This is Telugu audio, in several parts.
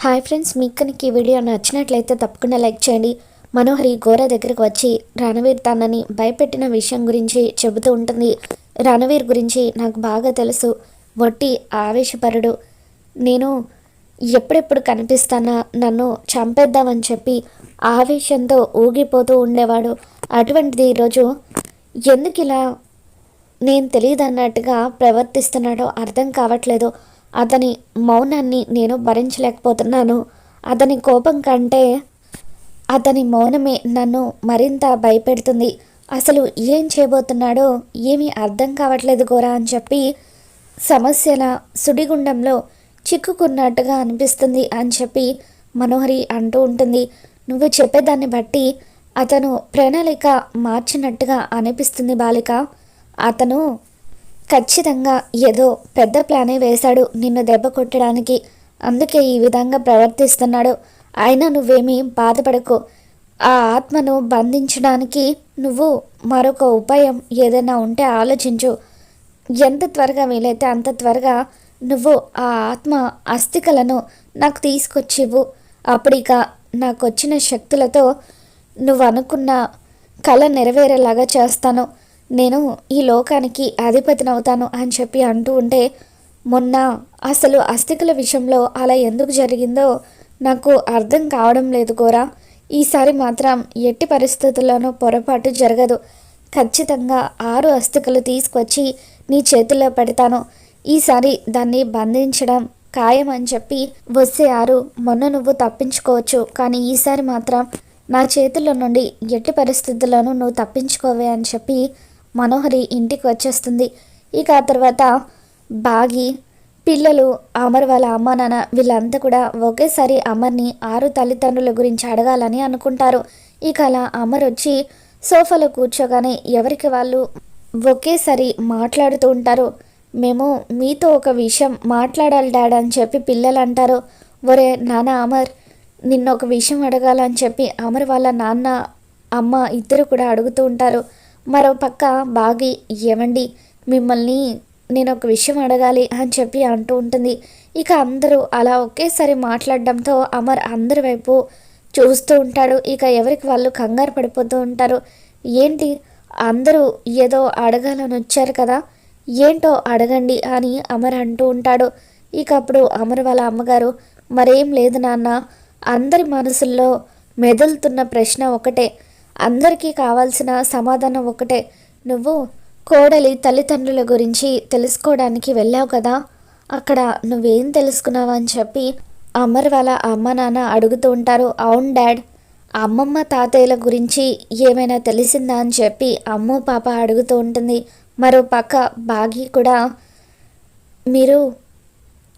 హాయ్ ఫ్రెండ్స్, మీకు కనుక ఈ వీడియో నచ్చినట్లయితే తప్పకుండా లైక్ చేయండి. మనోహరి గోర దగ్గరకు వచ్చి రణవీర్ తనని భయపెట్టిన విషయం గురించి చెబుతూ ఉంటుంది. రణవీర్ గురించి నాకు బాగా తెలుసు, వట్టి ఆవేశపరుడు. నేను ఎప్పుడెప్పుడు కనిపిస్తానా నన్ను చంపేద్దామని చెప్పి ఆవేశంతో ఊగిపోతూ ఉండేవాడు. అటువంటిది ఈరోజు ఎందుకు ఇలా నేను తెలియదన్నట్టుగా ప్రవర్తిస్తున్నాడో అర్థం కావట్లేదు. అతని మౌనాన్ని నేను భరించలేకపోతున్నాను. అతని కోపం కంటే అతని మౌనమే నన్ను మరింత భయపెడుతుంది. అసలు ఏం చేయబోతున్నాడో ఏమీ అర్థం కావట్లేదు గోరా అని చెప్పి సమస్యల సుడిగుండంలో చిక్కుకున్నట్టుగా అనిపిస్తుంది అని చెప్పి మనోహరి అంటూ ఉంటుంది. నువ్వు చెప్పేదాన్ని బట్టి అతను ప్రణాళిక మార్చినట్టుగా అనిపిస్తుంది బాలిక. అతను ఖచ్చితంగా ఏదో పెద్ద ప్లానే వేశాడు నిన్ను దెబ్బ కొట్టడానికి. అందుకే ఈ విధంగా ప్రవర్తిస్తున్నాడు. అయినా నువ్వేమీ బాధపడకు. ఆ ఆత్మను బంధించడానికి నువ్వు మరొక ఉపాయం ఏదైనా ఉంటే ఆలోచించు. ఎంత త్వరగా వీలైతే అంత త్వరగా నువ్వు ఆ ఆత్మ అస్థికలను నాకు తీసుకొచ్చివ్వు. అప్పుడిక నాకు వచ్చిన శక్తులతో నువ్వు అనుకున్న కళ నెరవేరేలాగా చేస్తాను. నేను ఈ లోకానికి అధిపతినవుతాను అని చెప్పి అంటూ ఉంటే, మొన్న అసలు అస్థికల విషయంలో అలా ఎందుకు జరిగిందో నాకు అర్థం కావడం లేదు గోరా. ఈసారి మాత్రం ఎట్టి పరిస్థితుల్లోనూ పొరపాటు జరగదు. ఖచ్చితంగా 6 అస్థికలు తీసుకొచ్చి నీ చేతుల్లో పెడతాను. ఈసారి దాన్ని బంధించడం ఖాయం అని చెప్పి, వస్తే 6 మొన్న నువ్వు తప్పించుకోవచ్చు, కానీ ఈసారి మాత్రం నా చేతుల్లో నుండి ఎట్టి పరిస్థితుల్లోనూ నువ్వు తప్పించుకోవే అని చెప్పి మనోహరి ఇంటికి వచ్చేస్తుంది. ఇక ఆ తర్వాత బాగి పిల్లలు, అమర్ వాళ్ళ అమ్మ నాన్న వీళ్ళంతా కూడా ఒకేసారి అమర్ని 6 తల్లిదండ్రుల గురించి అడగాలని అనుకుంటారు. ఇక అలా అమర్ వచ్చి సోఫాలో కూర్చోగానే ఎవరికి వాళ్ళు ఒకేసారి మాట్లాడుతూ ఉంటారు. మేము మీతో ఒక విషయం మాట్లాడాలి డాడ్ అని చెప్పి పిల్లలు అంటారు. ఒరే నాన్న అమర్, నిన్న ఒక విషయం అడగాలని చెప్పి అమర్ వాళ్ళ నాన్న అమ్మ ఇద్దరు కూడా అడుగుతూ ఉంటారు. మరో పక్క బాగి, ఏమండి మిమ్మల్ని నేను ఒక విషయం అడగాలి అని చెప్పి అంటూ ఉంటుంది. ఇక అందరూ అలా ఒకేసారి మాట్లాడడంతో అమర్ అందరి వైపు చూస్తూ ఉంటాడు. ఇక ఎవరికి వాళ్ళు కంగారు పడిపోతూ ఉంటారు. ఏంటి అందరూ ఏదో అడగాలని వచ్చారు కదా, ఏంటో అడగండి అని అమర్ అంటూ ఉంటాడు. ఇక అప్పుడు అమర్ వాళ్ళ అమ్మగారు, మరేం లేదు నాన్న, అందరి మనసుల్లో మెదులుతున్న ప్రశ్న ఒకటే, అందరికీ కావాల్సిన సమాధానం ఒకటే. నువ్వు కోడలి తల్లిదండ్రుల గురించి తెలుసుకోవడానికి వెళ్ళావు కదా, అక్కడ నువ్వేం తెలుసుకున్నావు అని చెప్పి అమర్ వాళ్ళ అమ్మ నాన్న అడుగుతూ ఉంటారు. అవును డాడ్, అమ్మమ్మ తాతయ్యల గురించి ఏమైనా తెలిసిందా అని చెప్పి అమ్మో పాప అడుగుతూ ఉంటుంది. మరో పక్క బాగి కూడా, మీరు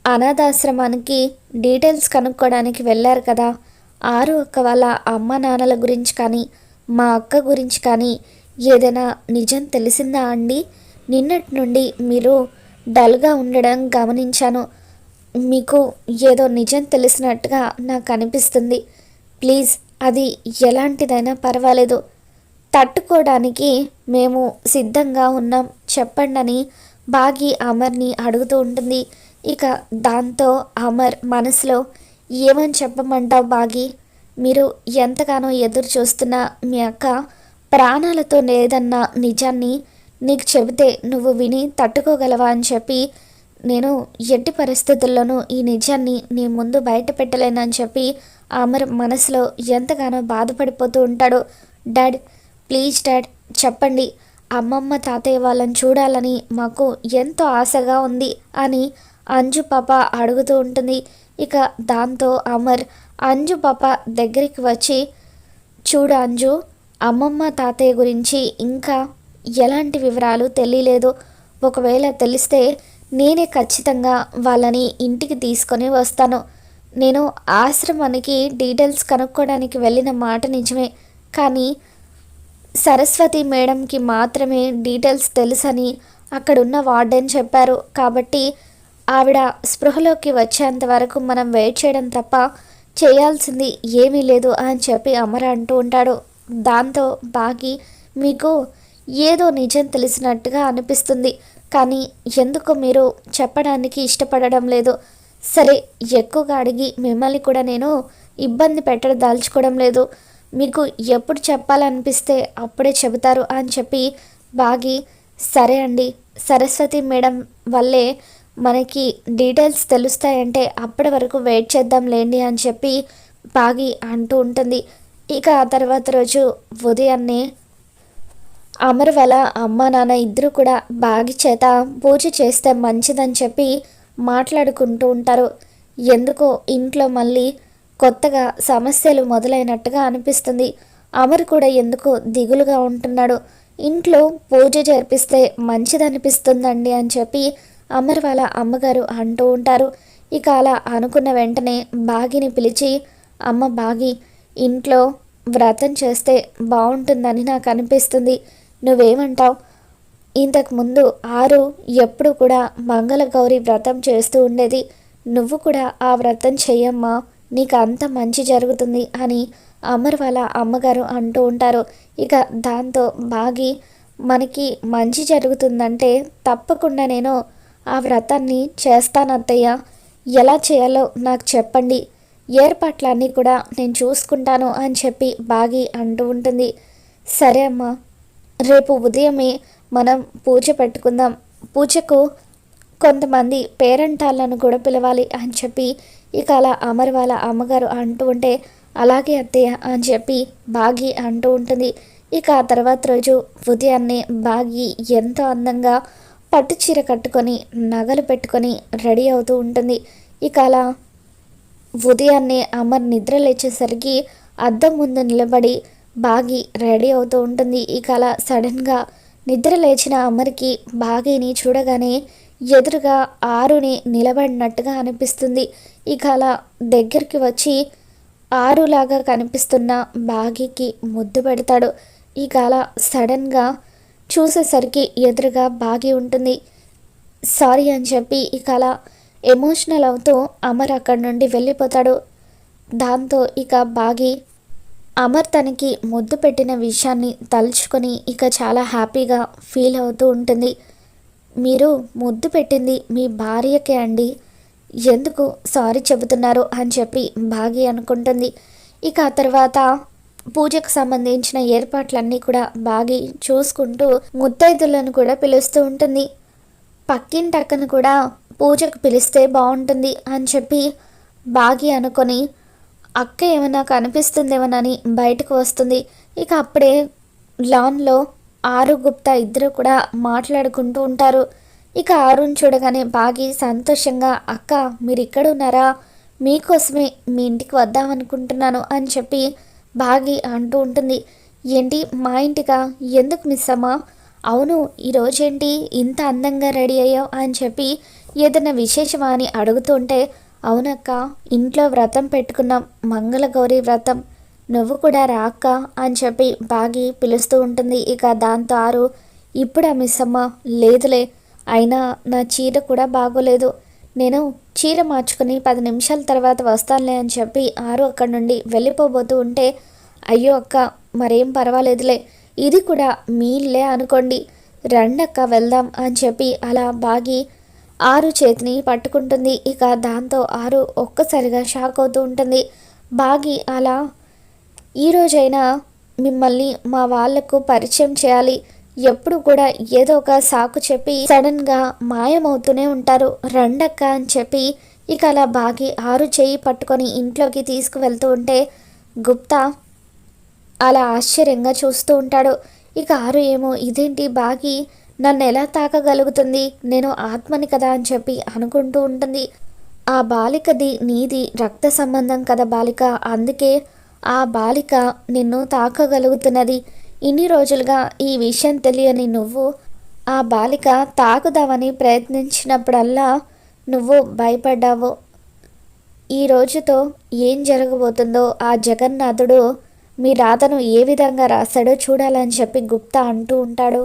అనాథాశ్రమానికి డీటెయిల్స్ కనుక్కోవడానికి వెళ్ళారు కదా, 6 అక్క వాళ్ళ అమ్మ నాన్నల గురించి కానీ మా అక్క గురించి కానీ ఏదైనా నిజం తెలిసిందా అండి? నిన్నటి నుండి మీరు డల్గా ఉండడం గమనించాను. మీకు ఏదో నిజం తెలిసినట్టుగా నాకు అనిపిస్తుంది. ప్లీజ్ అది ఎలాంటిదైనా పర్వాలేదు, తట్టుకోవడానికి మేము సిద్ధంగా ఉన్నాం, చెప్పండి అని బాగి అమర్ని అడుగుతూ ఉంటుంది. ఇక దాంతో అమర్ మనసులో, ఏమని చెప్పమంటావు బాగి, మీరు ఎంతగానో ఎదురు చూస్తున్న మీ అక్క ప్రాణాలతో లేదన్న నిజాన్ని నీకు చెబితే నువ్వు విని తట్టుకోగలవా అని చెప్పి, నేను ఎట్టి పరిస్థితుల్లోనూ ఈ నిజాన్ని నీ ముందు బయట పెట్టలేనని చెప్పి అమర్ మనసులో ఎంతగానో బాధపడిపోతూ ఉంటాడు. డాడ్ ప్లీజ్ డాడ్ చెప్పండి, అమ్మమ్మ తాతయ్య వాళ్ళని చూడాలని మాకు ఎంతో ఆశగా ఉంది అని అంజు పాప అడుగుతూ ఉంటుంది. ఇక దాంతో అమర్ అంజు పాప దగ్గరికి వచ్చి, చూడు అంజు, అమ్మమ్మ తాతయ్య గురించి ఇంకా ఎలాంటి వివరాలు తెలియలేదు. ఒకవేళ తెలిస్తే నేనే ఖచ్చితంగా వాళ్ళని ఇంటికి తీసుకొని వస్తాను. నేను ఆశ్రమానికి డీటెయిల్స్ కనుక్కోవడానికి వెళ్ళిన మాట నిజమే, కానీ సరస్వతి మేడంకి మాత్రమే డీటెయిల్స్ తెలుసని అక్కడున్న వార్డెన్ చెప్పారు. కాబట్టి ఆవిడ స్పృహలోకి వచ్చేంత వరకు మనం వెయిట్ చేయడం తప్ప చేయాల్సింది ఏమీ లేదు అని చెప్పి అమర్ అంటూ ఉంటాడు. దాంతో బాగి, మీకు ఏదో నిజం తెలిసినట్టుగా అనిపిస్తుంది, కానీ ఎందుకు మీరు చెప్పడానికి ఇష్టపడడం లేదు? సరే, ఎక్కువగా అడిగి మిమ్మల్ని కూడా నేను ఇబ్బంది పెట్టడం దాల్చుకోవడం లేదు. మీకు ఎప్పుడు చెప్పాలనిపిస్తే అప్పుడే చెబుతారు అని చెప్పి బాగి, సరే అండి, సరస్వతి మేడం వల్లే మనకి డీటెయిల్స్ తెలుస్తాయంటే అప్పటి వరకు వెయిట్ చేద్దాంలేండి అని చెప్పి బాగి అంటూ ఉంటుంది. ఇక ఆ తర్వాత రోజు ఉదయాన్నే అమర్ వాళ్ళ అమ్మ నాన్న ఇద్దరు కూడా బాగి చేత పూజ చేస్తే మంచిదని చెప్పి మాట్లాడుకుంటూ ఉంటారు. ఎందుకో ఇంట్లో మళ్ళీ కొత్తగా సమస్యలు మొదలైనట్టుగా అనిపిస్తుంది. అమర్ కూడా ఎందుకో దిగులుగా ఉంటున్నాడు. ఇంట్లో పూజ జరిపిస్తే మంచిదనిపిస్తుందండి అని చెప్పి అమర్ వాళ్ళ అమ్మగారు అంటూ ఉంటారు. ఇక అలా అనుకున్న వెంటనే బాగిని పిలిచి, అమ్మ బాగి, ఇంట్లో వ్రతం చేస్తే బాగుంటుందని నాకు అనిపిస్తుంది, నువ్వేమంటావు? ఇంతకుముందు ఆరు ఎప్పుడు కూడా మంగళగౌరి వ్రతం చేస్తూ ఉండేది, నువ్వు కూడా ఆ వ్రతం చెయ్యమ్మా, నీకు అంత మంచి జరుగుతుంది అని అమర్ వాళ్ళ అమ్మగారు అంటూ ఉంటారు. ఇక దాంతో బాగి, మనకి మంచి జరుగుతుందంటే తప్పకుండా నేను ఆ వ్రతాన్ని చేస్తాను అత్తయ్య, ఎలా చేయాలో నాకు చెప్పండి, ఏర్పాట్లన్నీ కూడా నేను చూసుకుంటాను అని చెప్పి బాగి అంటూ ఉంటుంది. సరే అమ్మా, రేపు ఉదయమే మనం పూజ పెట్టుకుందాం, పూజకు కొంతమంది పేరెంటాళ్ళను కూడా పిలవాలి అని చెప్పి ఇక అలా అమర్ వాళ్ళ అమ్మగారు అంటూ ఉంటే, అలాగే అత్తయ్య అని చెప్పి బాగి అంటూ ఉంటుంది. ఇక ఆ తర్వాత రోజు ఉదయాన్నే బాగి ఎంతో అందంగా పట్టు చీర కట్టుకొని నగలు పెట్టుకొని రెడీ అవుతూ ఉంటుంది. ఇక అలా ఉదయాన్నే అమర్ నిద్ర లేచేసరికి అద్దం ముందు నిలబడి బాగి రెడీ అవుతూ ఉంటుంది. ఇక అలా సడన్గా నిద్ర లేచిన అమర్కి బాగిని చూడగానే ఎదురుగా ఆరుని నిలబడినట్టుగా అనిపిస్తుంది. ఇక అలా దగ్గరికి వచ్చి ఆరులాగా కనిపిస్తున్న బాగికి ముద్దు పెడతాడు. ఇక అలా సడన్గా చూసేసరికి ఎదురుగా బాగి ఉంటుంది. సారీ అని చెప్పి ఇక అలా ఎమోషనల్ అవుతూ అమర్ అక్కడి నుండి వెళ్ళిపోతాడు. దాంతో ఇక బాగి అమర్ తనకి ముద్దు పెట్టిన విషయాన్ని తలుచుకొని ఇక చాలా హ్యాపీగా ఫీల్ అవుతూ ఉంటుంది. మీరు ముద్దు పెట్టింది మీ భార్యకే అండి, ఎందుకు సారీ చెబుతున్నారు అని చెప్పి బాగి అనుకుంటుంది. ఇక ఆ తర్వాత పూజకు సంబంధించిన ఏర్పాట్లన్నీ కూడా బాగి చూసుకుంటూ ముత్తైదులను కూడా పిలుస్తూ ఉంటుంది. పక్కింటక్కను కూడా పూజకు పిలిస్తే బాగుంటుంది అని చెప్పి బాగి అనుకొని అక్క ఏమైనా కనిపిస్తుందేమోనని బయటకు వస్తుంది. ఇక అప్పుడే లాన్లో ఆరు గుప్తా ఇద్దరు కూడా మాట్లాడుకుంటూ ఉంటారు. ఇక ఆరుని చూడగానే బాగి సంతోషంగా, అక్క మీరు ఇక్కడ ఉన్నారా, మీకోసమే మీ ఇంటికి వద్దామనుకుంటున్నాను అని చెప్పి బాగి అంటూ ఉంటుంది. ఏంటి మా ఇంటికా, ఎందుకు మిస్ అమ్మా? అవును, ఈరోజేంటి ఇంత అందంగా రెడీ అయ్యావు అని చెప్పి ఏదైనా విశేషమా అని అడుగుతుంటే, అవునక్క, ఇంట్లో వ్రతం పెట్టుకున్నాం, మంగళగౌరి వ్రతం, నువ్వు కూడా రాక్క అని చెప్పి బాగి పిలుస్తూ ఉంటుంది. ఇక దాంతో ఆరు, ఇప్పుడా మిస్ అమ్మ? లేదులే, అయినా నా చీర కూడా బాగోలేదు, నేను చీర మార్చుకుని 10 నిమిషాల తర్వాత వస్తానులే అని చెప్పి ఆరు అక్కడి నుండి వెళ్ళిపోబోతూ ఉంటే, అయ్యో అక్క, మరేం పర్వాలేదులే, ఇది కూడా మీ ఇల్లే అనుకోండి, రండక్క వెళ్దాం అని చెప్పి అలా బాగి ఆరు చేతిని పట్టుకుంటుంది. ఇక దాంతో ఆరు ఒక్కసారిగా షాక్ అవుతూ ఉంటుంది. బాగి అలా, ఈరోజైనా మిమ్మల్ని మా వాళ్లకు పరిచయం చేయాలి, ఎప్పుడు కూడా ఏదో ఒక సాకు చెప్పి సడన్గా మాయమవుతూనే ఉంటారు, రండక్క అని చెప్పి ఇక అలా బాగి ఆరు చేయి పట్టుకొని ఇంట్లోకి తీసుకువెళ్తూ ఉంటే గుప్తా అలా ఆశ్చర్యంగా చూస్తూ ఉంటాడు. ఇక ఆరు ఏమో, ఇదేంటి బాగి నన్ను ఎలా తాకగలుగుతుంది, నేను ఆత్మని కదా అని చెప్పి అనుకుంటూ ఉంటుంది. ఆ బాలికది నీది రక్త సంబంధం కదా బాలిక, అందుకే ఆ బాలిక నిన్ను తాకగలుగుతున్నది. ఇన్ని రోజులుగా ఈ విషయం తెలియని నువ్వు ఆ బాలిక తాకుదామని ప్రయత్నించినప్పుడల్లా నువ్వు భయపడ్డావు. ఈ రోజుతో ఏం జరగబోతుందో ఆ జగన్నాథుడు మీ రాతను ఏ విధంగా రాశాడో చూడాలని చెప్పి గుప్తా అంటూ ఉంటాడు.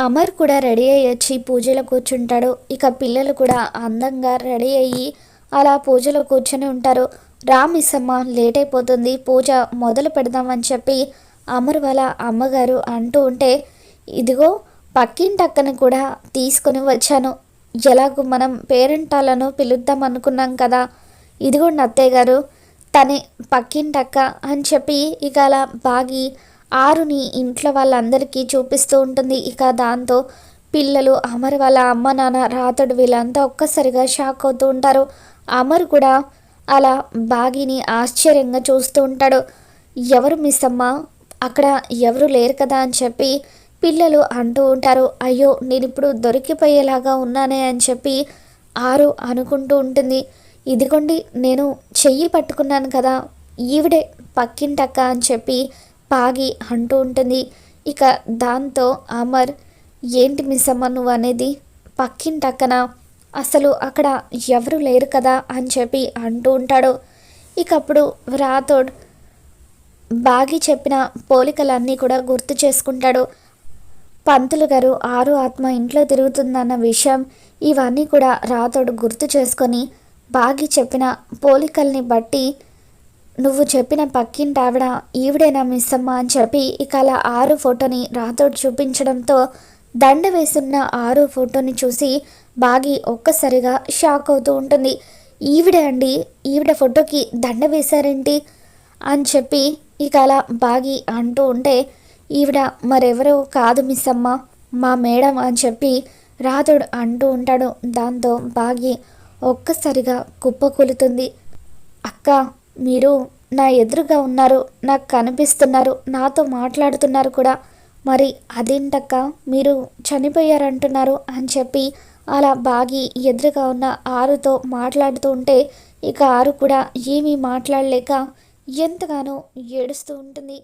అమర్ కూడా రెడీ అయ్యి వచ్చి పూజలో కూర్చుంటాడు. ఇక పిల్లలు కూడా అందంగా రెడీ అయ్యి అలా పూజలో కూర్చొని ఉంటారు. రామిసమ్మ లేట్ అయిపోతుంది, పూజ మొదలు పెడదామని చెప్పి అమర్ వాళ్ళ అమ్మగారు అంటూ ఉంటే, ఇదిగో పక్కింటక్కను కూడా తీసుకొని వచ్చాను, ఎలాగో మనం పేరెంటాలను పిలుద్దాం అనుకున్నాం కదా, ఇదిగోండి అత్తయ్య గారు తనే పక్కింటక్క అని చెప్పి ఇక అలా బాగి ఆరుని ఇంట్లో వాళ్ళందరికీ చూపిస్తూ ఉంటుంది. ఇక దాంతో పిల్లలు, అమర్ వాళ్ళ అమ్మ నాన్న, రాతడు వీళ్ళంతా ఒక్కసారిగా షాక్ అవుతూ ఉంటారు. అమర్ కూడా అలా బాగిని ఆశ్చర్యంగా చూస్తూ ఉంటాడు. ఎవరు మిస్ అమ్మ, అక్కడ ఎవరు లేరు కదా అని చెప్పి పిల్లలు అంటూ ఉంటారు. అయ్యో నేను ఇప్పుడు దొరికిపోయేలాగా ఉన్నానే అని చెప్పి ఆరు అనుకుంటూ ఉంటుంది. ఇదిగోండి నేను చెయ్యి పట్టుకున్నాను కదా, ఈవిడే పక్కింటక్క అని చెప్పి పాగి అంటూ ఉంటుంది. ఇక దాంతో అమర్, ఏంటి మిస్ అమ్మ నువ్వు అనేది, పక్కింటక్కన అసలు అక్కడ ఎవరు లేరు కదా అని చెప్పి అంటూ ఉంటాడు. ఇక అప్పుడు రాథోడ్ బాగి చెప్పిన పోలికలన్నీ కూడా గుర్తు చేసుకుంటాడు. పంతులు గారు ఆరు ఆత్మ ఇంట్లో తిరుగుతుందన్న విషయం ఇవన్నీ కూడా రాథోడ్ గుర్తు చేసుకొని బాగి చెప్పిన పోలికల్ని బట్టి నువ్వు చెప్పిన పక్కింటి ఆవిడ ఈవిడేనా మిస్ అమ్మ అని చెప్పి ఇక అలా ఆరు ఫోటోని రాథోడ్ చూపించడంతో దండ వేసున్న ఆరు ఫోటోని చూసి బాగి ఒక్కసారిగా షాక్ అవుతూ ఉంటుంది. ఈవిడే అండి, ఈవిడ ఫోటోకి దండ వేశారేంటి అని చెప్పి ఇక అలా బాగి అంటూ ఉంటే, ఈవిడ మరెవరో కాదు మిస్ అమ్మ, మా మేడం అని చెప్పి రాథోడ్ అంటూ ఉంటాడు. దాంతో బాగి ఒక్కసారిగా కుప్పకూలుతుంది. అక్క, మీరు నా ఎదురుగా ఉన్నారు, నాకు కనిపిస్తున్నారు, నాతో మాట్లాడుతున్నారు కూడా, మరి అదేంటక్క మీరు చనిపోయారంటున్నారు అని చెప్పి అలా బాగి ఎదురుగా ఉన్న ఆరుతో మాట్లాడుతూ ఉంటే ఇక ఆరు కూడా ఏమీ మాట్లాడలేక ఎంతగానో ఏడుస్తూ ఉంటుంది.